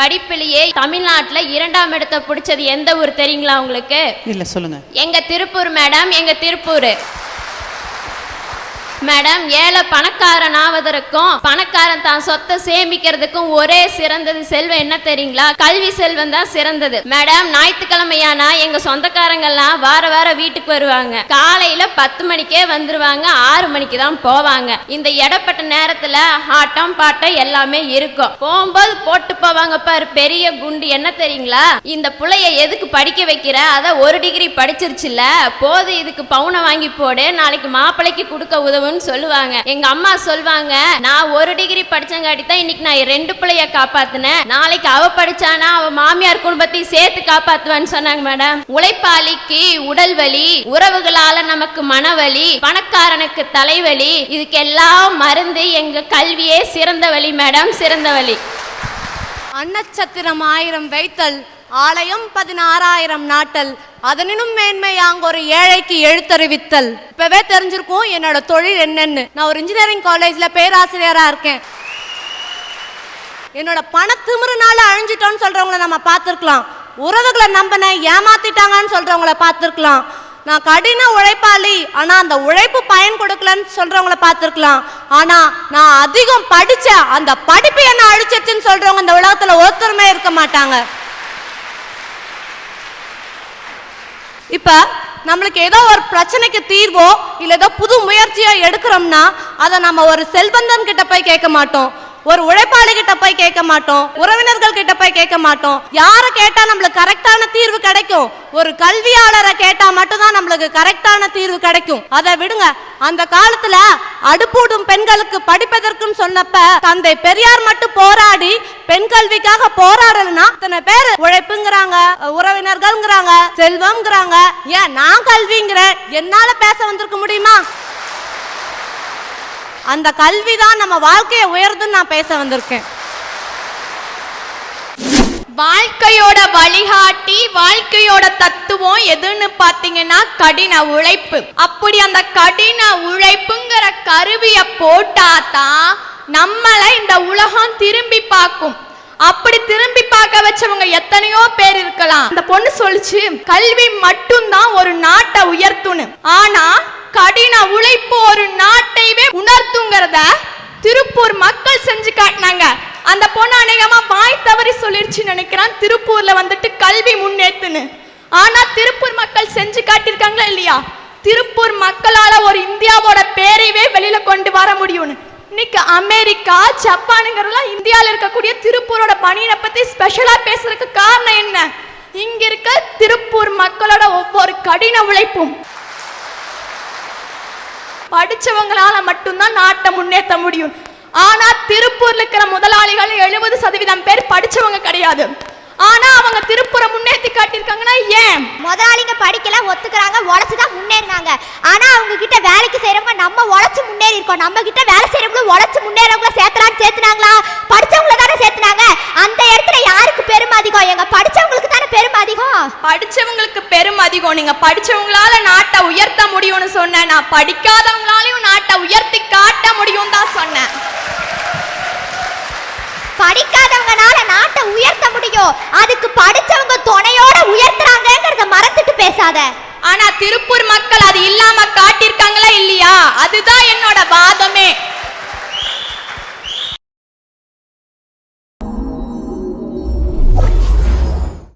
படிப்பிலேயே தமிழ்நாட்டுல 2ஆம் இடத்தை பிடிச்சது எந்த ஊர் தெரியுங்களா உங்களுக்கு? இல்ல சொல்லுங்க. எங்க திருப்பூர் மேடம், எங்க திருப்பூர். மேடம், ஏழை பணக்காரன் ஆவதற்கும் பணக்காரன் தான் சொத்தை சேமிக்கிறதுக்கும் ஒரே சிறந்தது செல்வம் என்ன தெரியுங்களா? கல்வி செல்வம் தான் சிறந்தது. மேடம், ஞாயிற்றுக்கிழமையானா எங்க சொந்தக்காரங்கெல்லாம் வார வீட்டுக்கு வருவாங்க. காலையில 10 மணிக்கே வந்துருவாங்க, 6 மணிக்கு தான் போவாங்க. இந்த இடப்பட்ட நேரத்துல ஆட்டம் பாட்டம் எல்லாமே இருக்கும். போகும்போது போட்டு போவாங்க பாரு பெரிய குண்டு, என்ன தெரியுங்களா? இந்த புள்ளைய எதுக்கு படிக்க வைக்கிற? அத 1 டிகிரி படிச்சிருச்சுல, போது இதுக்கு பவுனை வாங்கி போடு, நாளைக்கு மாப்பிள்ளைக்கு கொடுக்க உதவு சொல்லுவாங்க. எங்க அம்மா சொல்வாங்க, நான் 1 டிகிரி படிச்சங்காட்டி தான் இன்னைக்கு நான் 2 பிள்ளைய காப்பாத்தினேன், நாளைக்கு அவ படிச்சானா அவ மாமியார் குடும்பத்தையும் சேர்த்து காப்பாத்துவான்னு சொன்னாங்க. மேடம், உழைப்பாளிக்கு உடல் வலி, உறவுகளால நமக்கு மனவலி, பணக்காரனுக்கு தலைவலி, இதுக்கெல்லாம் மருந்து எங்க கல்வியே சிறந்த வழி மேடம், சிறந்த வழி. அன்னச்சத்திரம் 1000 வைத்தல், ஆலயம் 16,000 நாட்டல், அதனினும் மேன்மை அங்க ஒரு ஏழைக்கு எழுத்தறிவித்தல். இப்பவே தெரிஞ்சிருக்கும் என்னோட தொழில் என்னன்னு. நான் ஒரு இன்ஜினியரிங் காலேஜ்ல பேராசிரியரா இருக்கேன். என்னோட பணத்திமிருனால அழிஞ்சிட்டோன்னு சொல்றவங்கள நம்ம பார்த்திருக்கலாம். உறவுகளை நம்பின ஏமாத்திட்டாங்கன்னு சொல்றவங்கள பார்த்திருக்கலாம். நான் கடின உழைப்பாளி, ஆனா அந்த உழைப்பு பயன் கொடுக்கலன்னு சொல்றவங்கள பார்த்திருக்கலாம். ஆனா நான் அதிகம் படிச்ச அந்த படிப்பு என்ன அழிச்சிருச்சுன்னு சொல்றவங்க இந்த உலகத்துல ஒருத்தருமே இருக்க மாட்டாங்க. இப்ப நம்மளுக்கு ஏதோ ஒரு பிரச்சனைக்கு தீர்வோ இல்ல ஏதோ புது முயற்சியோ எடுக்கிறோம்னா அதை நம்ம ஒரு செல்வந்தன் கிட்ட போய் கேட்க மாட்டோம், ஒரு உழைப்பாளி கிட்ட போய் கேட்க மாட்டோம், உறவினர்கள் கிட்ட போய் கேட்க மாட்டோம். யாரை கேட்டா நம்மளுக்கு கரெக்டான தீர்வு கிடைக்கும்? ஒரு கல்வியாளரை கேட்டா மட்டும்தான் நம்மளுக்கு கரெக்டான தீர்வு கிடைக்கும். அதை விடுங்க. அந்த காலத்துல அடுப்பூடும் பெண்களுக்கு படிப்பதற்கும் சொன்னப்ப தந்தை பெரியார் மட்டும் போராடி பெண் கல்விக்காக போராடலன்னா இத்தனை பேர் உழைப்புங்கிறாங்க, உறவினர்கள்ங்கிறாங்க, செல்வம்ங்கிறாங்க. ஏன் நான் கல்விங்கிறேன், என்னால பேச வந்திருக்க முடியுமா? அந்த கல்விதான் நம்ம வாழ்க்கையை உயர்துன்னு நான் பேச வந்திருக்கேன். வாழ்க்கையோட வழிகாட்டி, வாழ்க்கையோட தத்துவம் எதுன்னு பாத்தீங்கன்னா கடின உழைப்பு. அப்படி அந்த கடின உழைப்புங்கிற கருவிய போட்டாதான் நம்மளை இந்த உலகம் திரும்பி பார்க்கும். அப்படி திரும்பி பார்க்க வச்சவங்க எத்தனையோ பேர் இருக்கலாம். அந்த பொண்ணு சொல்லுச்சு, கல்வி மட்டும்தான் ஒரு நாட்டை உயர்த்துன்னு. ஆனா கடின உழைப்பு ஒரு நாட்டையே உணர்த்துங்கிறத திருப்பூர் மக்கள் செஞ்சு காட்டினாங்க. அந்த பொண்ணு அநேகமா வாய் தவறி சொல்லிருச்சுன்னு நினைக்கிறான், திருப்பூர்ல வந்துட்டு கல்வி முன்னேத்துன்னு. ஆனா திருப்பூர் மக்கள் செஞ்சு காட்டியிருக்காங்களா இல்லையா? திருப்பூர் மக்களால ஒரு இந்தியாவோட பேரையே வெளியில கொண்டு வர முடியும்னு. இன்னைக்கு அமெரிக்கா, ஜப்பானுங்கிறதெல்லாம் இந்தியாவில் இருக்கக்கூடிய திருப்பூரோட பணியை பத்தி ஸ்பெஷலா பேசுறதுக்கு காரணம் என்ன? இங்க இருக்க திருப்பூர் மக்களோட ஒவ்வொரு கடின உழைப்பும். படிச்சவங்களால மட்டும்தான் நாட்டை முன்னேற்ற முடியும். ஆனா திருப்பூர்ல இருக்கிற முதலாளிகள் 70% பேர் படிச்சவங்க கிடையாது. ஆனா அவங்க திருப்பூரை முன்னேற்றி காட்டியிருக்காங்கன்னா ஏன்? முதலாளிங்க படிக்கல, ஒத்துக்கிறாங்க, உழைச்சுதான் முன்னேறினாங்க. ஆனா அவங்க கிட்ட வேலைக்கு செய்யறவங்க நம்ம உழைச்சு முன்னேறி இருக்கோம், நம்ம கிட்ட வேலை செய்யறவங்களும் உழைச்சு முன்னேறவங்கள சேர்த்துனாங்களா? படிச்சவங்கள தானே சேர்த்துனாங்க. அந்த இடத்துல யாருக்கு பெருமை அதிகம்? எங்க படிச்சவங்களுக்கு தானே பெருமை அதிகம். படிச்சவங்களுக்கு பெருமை அதிகம். நீங்க படிச்சவங்களால நாட்டை உயர்த்த முடியும்னு சொன்ன, நான் படிக்காதவங்களாலையும் நாட்டை உயர்த்தி காட்ட முடியும் தான் சொன்னேன். படிக்காதவங்கனால நாட்டை உயர்த்த முடியும், அதுக்கு படிச்சவங்க துணையோட உயர்த்துறாங்கங்கறத மறந்துட்டு பேசாத. ஆனா திருப்பூர் மக்கள் அது இல்லாம காட்டியிருக்காங்களா இல்லையா? அதுதான் என்னோட